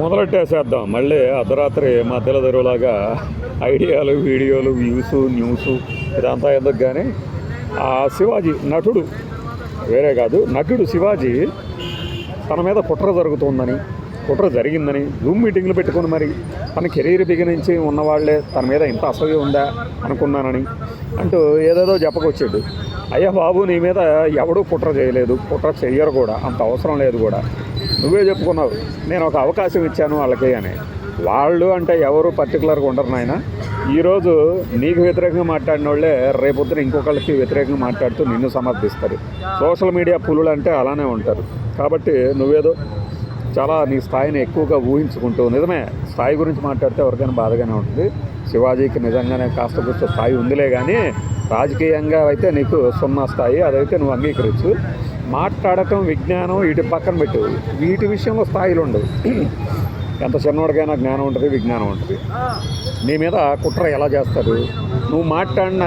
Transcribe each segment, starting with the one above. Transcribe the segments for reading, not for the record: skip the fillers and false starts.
మొదలెట్టేసేద్దాం మళ్ళీ అర్ధరాత్రి మధ్యలో తెరువులాగా ఐడియాలు వీడియోలు వ్యూస్ న్యూస్ ఇదంతా ఎందుకు కానీ ఆ శివాజీ నటుడు వేరే కాదు నటుడు శివాజీ తన మీద కుట్ర జరుగుతుందని కుట్ర జరిగిందని జూమ్ మీటింగ్లు పెట్టుకుని మరి తన కెరీర్ బిగినించి ఉన్నవాళ్లే తన మీద ఇంత అసూయ ఉందా అనుకున్నానని అంటూ ఏదేదో చెప్పకొచ్చాడు. అయ్యా బాబు, నీ మీద ఎవడూ కుట్ర చేయలేదు, కుట్ర చెయ్యరు కూడా, అంత అవసరం లేదు కూడా. నువ్వే చెప్పుకున్నావు నేను ఒక అవకాశం ఇచ్చాను వాళ్ళకి అని. వాళ్ళు అంటే ఎవరు పర్టికులర్గా ఉండరు నాయన. ఈరోజు నీకు వ్యతిరేకంగా మాట్లాడిన వాళ్ళే రేపొద్దున ఇంకొకళ్ళకి వ్యతిరేకంగా మాట్లాడుతూ నిన్ను సమర్థిస్తారు. సోషల్ మీడియా పులులు అంటే అలానే ఉంటారు. కాబట్టి నువ్వేదో చాలా నీ స్థాయిని ఎక్కువగా ఊహించుకుంటూ, నిజమే స్థాయి గురించి మాట్లాడితే ఎవరికైనా బాధగానే ఉంటుంది. శివాజీకి నిజంగానే కాస్త కూస్త స్థాయి ఉందిలే, కానీ రాజకీయంగా అయితే నీకు సున్నా స్థాయి, అదైతే నువ్వు అంగీకరించు. మాట్లాడటం విజ్ఞానం వీటి పక్కన పెట్టు, వీటి విషయంలో స్థాయిలు ఉండవు. ఎంత చిన్నవాడికైనా జ్ఞానం ఉంటుంది, విజ్ఞానం ఉంటుంది. నీ మీద కుట్ర ఎలా చేస్తారు? నువ్వు మాట్లాడిన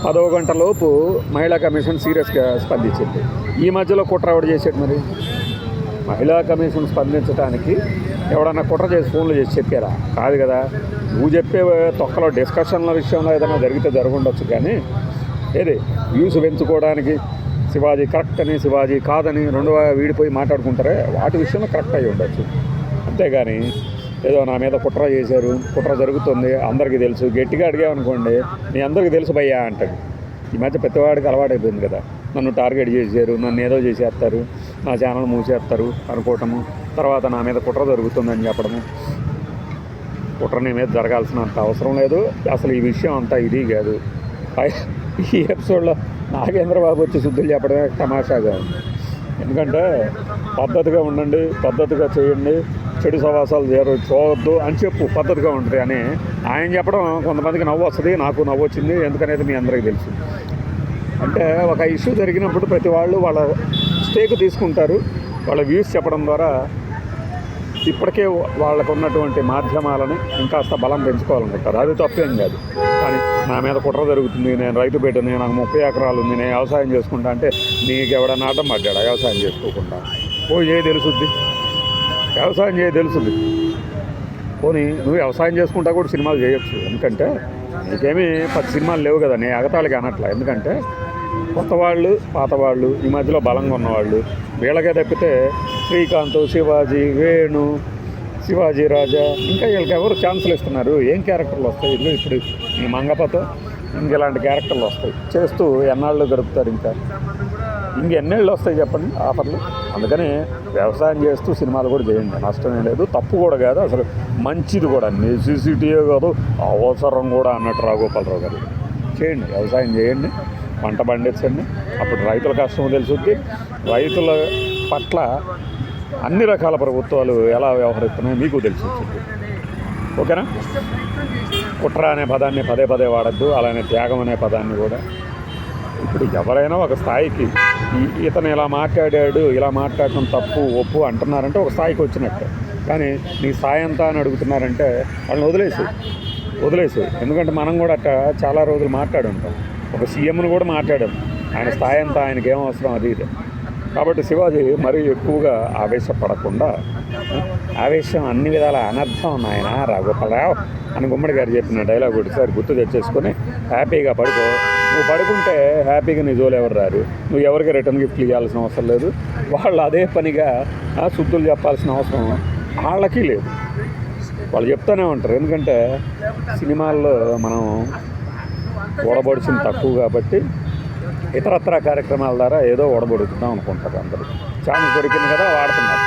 10వ గంట లోపు మహిళా కమిషన్ సీరియస్గా స్పందించింది. ఈ మధ్యలో కుట్ర ఎవడు చేసాడు మరి? మహిళా కమిషన్ స్పందించడానికి ఎవడన్నా కుట్ర చేసి ఫోన్లు చేసి చెప్పారా? కాదు కదా. నువ్వు చెప్పే తొక్కలో డిస్కషన్ల విషయంలో ఏదైనా జరిగితే జరగండొచ్చు, కానీ ఏది వ్యూస్ పెంచుకోవడానికి శివాజీ కరెక్ట్ అని శివాజీ కాదని రెండు వీడిపోయి మాట్లాడుకుంటారే, వాటి విషయంలో కరెక్ట్ అయ్యి ఉండొచ్చు. అంతేగాని ఏదో నా మీద కుట్ర చేశారు, కుట్ర జరుగుతుంది, అందరికీ తెలుసు, గట్టిగా అడిగామనుకోండి మీ అందరికీ తెలుసు భయ్యా అంటాడు. ఈ మధ్య పెద్దవాడికి అలవాటైపోయింది కదా, నన్ను టార్గెట్ చేశారు, నన్ను ఏదో చేసేస్తారు, నా ఛానల్ మూసేస్తారు అనుకోవటము, తర్వాత నా మీద కుట్ర జరుగుతుందని చెప్పడము. కుట్ర నీ మీద జరగాల్సినంత అవసరం లేదు. అసలు ఈ విషయం అంతా ఇది కాదు. ఈ ఎపిసోడ్లో నాగేంద్రబాబు వచ్చి శుద్ధులు చెప్పడమే తమాషాగా ఉంది. ఎందుకంటే పద్ధతిగా ఉండండి, పద్ధతిగా చేయండి, చెడు సవాసాలు చూడవద్దు అని చెప్పు, పద్ధతిగా ఉంటుంది అని ఆయన చెప్పడం కొంతమందికి నవ్వు వస్తుంది, నాకు నవ్వు వచ్చింది. ఎందుకనేది మీ అందరికీ తెలుసు. అంటే ఒక ఇష్యూ జరిగినప్పుడు ప్రతి వాళ్ళు వాళ్ళ స్టేక్ తీసుకుంటారు. వాళ్ళ వ్యూస్ చెప్పడం ద్వారా ఇప్పటికే వాళ్ళకు ఉన్నటువంటి మాధ్యమాలని ఇంకాస్త బలం పెంచుకోవాలనుకుంటారు. అది తప్పేం కాదు. కానీ నా మీద కుట్ర జరుగుతుంది, నేను రైతు బిడ్డని, నాకు 30 ఎకరాలు ఉంది, నేను వ్యవసాయం చేసుకుంటా అంటే నీకు ఎవడన్నా అడ్డం పడ్డాడా వ్యవసాయం చేసుకోకుండా? ఏ తెలుసుద్ది, వ్యవసాయం తెలుసుద్ది. పోనీ నువ్వు వ్యవసాయం చేసుకుంటా కూడా సినిమాలు చేయొచ్చు. ఎందుకంటే నీకేమీ 10 సినిమాలు లేవు కదా. నేను ఎగతాళికి అనట్లా. ఎందుకంటే కొత్త వాళ్ళు, పాత వాళ్ళు, ఈ మధ్యలో బలంగా ఉన్నవాళ్ళు, వీళ్ళకే తప్పితే శ్రీకాంత్, శివాజీ, వేణు, శివాజీ రాజా, ఇంకా వీళ్ళకి ఎవరు ఛాన్సులు ఇస్తున్నారు? ఏం క్యారెక్టర్లు వస్తాయి? ఇప్పుడు ఈ మంగపతో ఇంకెలాంటి క్యారెక్టర్లు వస్తాయి చేస్తూ ఎన్నాళ్ళు గడుపుతారు? ఇంకెన్నేళ్ళు వస్తాయి చెప్పండి ఆఫర్లు? అందుకని వ్యవసాయం చేస్తూ సినిమాలు కూడా చేయండి, నష్టమే లేదు, తప్పు కూడా కాదు, అసలు మంచిది కూడా, నెసెసిటీయే కాదు, అవసరం కూడా అన్నట్టు రాఘోపాలరావు గారు. చేయండి, వ్యవసాయం చేయండి, పంట పండించండి. అప్పుడు రైతుల కష్టం తెలుసుద్ది. రైతుల పట్ల అన్ని రకాల ప్రభుత్వాలు ఎలా వ్యవహరిస్తున్నాయో మీకు తెలిసి వచ్చింది. ఓకేనా? కుట్ర అనే పదాన్ని పదే పదే వాడద్దు, అలానే త్యాగం అనే పదాన్ని కూడా. ఇప్పుడు ఎవరైనా ఒక స్థాయికి ఇతను ఇలా మాట్లాడాడు, ఇలా మాట్లాడటం తప్పు ఒప్పు అంటున్నారంటే ఒక స్థాయికి వచ్చినట్టే. కానీ నీ స్థాయి ఎంత అని అడుగుతున్నారంటే వాళ్ళని వదిలేసి. ఎందుకంటే మనం కూడా అట్లా చాలా రోజులు మాట్లాడి ఉంటాం. ఒక సీఎంను కూడా మాట్లాడాం, ఆయన స్థాయి అంతా, ఆయనకి ఏం అవసరం అది ఇది. కాబట్టి శివాజీ మరీ ఎక్కువగా ఆవేశపడకుండా, ఆవేశం అన్ని విధాల అనర్థం నాయన రాఘోపాలరావు అని గుమ్మడి గారు చెప్పిన డైలాగ్ ఒకటిసారి గుర్తు తెచ్చేసుకొని హ్యాపీగా పడుకో. నువ్వు పడుకుంటే హ్యాపీగా నీ జోలు ఎవరు రారు. నువ్వు ఎవరికి రిటర్న్ గిఫ్ట్లు ఇవ్వాల్సిన అవసరం లేదు. వాళ్ళు అదే పనిగా శుద్ధులు చెప్పాల్సిన అవసరం వాళ్ళకి లేదు. వాళ్ళు చెప్తూనే ఉంటారు. ఎందుకంటే సినిమాల్లో మనం ఓడబడిచింది తక్కువ కాబట్టి ఇతరత్ర కార్యక్రమాల ద్వారా ఏదో ఓడబడుతుందాం అనుకుంటారు అందరూ. ఛాన్స్ దొరికింది కదా వాడుతున్నారు.